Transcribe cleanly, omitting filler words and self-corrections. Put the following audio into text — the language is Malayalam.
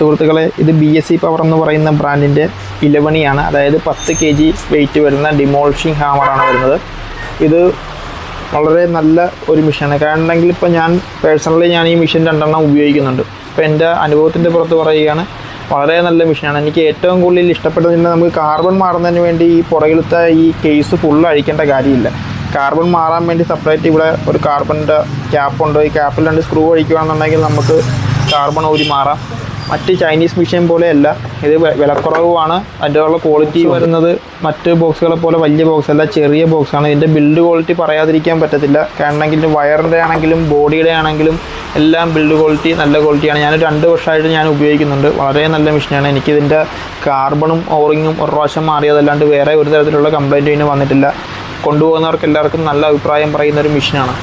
സുഹൃത്തുക്കളെ, ഇത് BSC പവർ എന്ന് പറയുന്ന ബ്രാൻഡിൻ്റെ 11 ആണ്. അതായത് 10 kg വെയിറ്റ് വരുന്ന ഡിമോളിഷിംഗ് ഹാമറാണ് വരുന്നത്. ഇത് വളരെ നല്ല ഒരു മെഷീനാണ്. കാരണം ഇപ്പോൾ ഞാൻ പേഴ്സണലി ഈ മെഷീൻ 2 എണ്ണം ഉപയോഗിക്കുന്നുണ്ട്. അപ്പോൾ എൻ്റെ അനുഭവത്തിൻ്റെ പുറത്ത് പറയുകയാണ്, വളരെ നല്ല മെഷീനാണ്. എനിക്ക് ഏറ്റവും കൂടുതൽ ഇഷ്ടപ്പെട്ടതിൻ്റെ നമുക്ക് കാർബൺ മാറുന്നതിന് വേണ്ടി ഈ പുറകിലത്തെ ഈ കേസ് ഫുള്ള് അഴിക്കേണ്ട കാര്യമില്ല. കാർബൺ മാറാൻ വേണ്ടി സെപ്പറേറ്റ് ഇവിടെ ഒരു കാർബണിൻ്റെ ക്യാപ്പുണ്ട്. ഈ ക്യാപ്പിൽ 2 സ്ക്രൂ അഴിക്കുകയാണെന്നുണ്ടെങ്കിൽ നമുക്ക് കാർബൺ ഊരി മാറാം. മറ്റ് ചൈനീസ് മെഷീൻ പോലെയല്ല, ഇത് വിലക്കുറവുമാണ്. അതിൻ്റെ ക്വാളിറ്റി വരുന്നത് മറ്റ് ബോക്സുകളെ പോലെ വലിയ ബോക്സ് അല്ല, ചെറിയ ബോക്സാണ്. ഇതിൻ്റെ ബിൽഡ് ക്വാളിറ്റി പറയാതിരിക്കാൻ പറ്റത്തില്ല. കാരണം വയറിൻ്റെ ആണെങ്കിലും ബോഡിയുടെ ആണെങ്കിലും എല്ലാം ബിൽഡ് ക്വാളിറ്റി നല്ല ക്വാളിറ്റിയാണ്. ഞാൻ 2 വർഷമായിട്ട് ഞാൻ ഉപയോഗിക്കുന്നുണ്ട്. വളരെ നല്ല മെഷീനാണ്. എനിക്കിതിൻ്റെ കാർബണും ഓറിങ്ങും ഒരു പ്രാവശ്യം മാറിയതല്ലാണ്ട് വേറെ ഒരു തരത്തിലുള്ള കംപ്ലയിൻറ്റ് ഇതിന് വന്നിട്ടില്ല. കൊണ്ടുപോകുന്നവർക്ക് എല്ലാവർക്കും നല്ല അഭിപ്രായം പറയുന്ന ഒരു മെഷീനാണ്.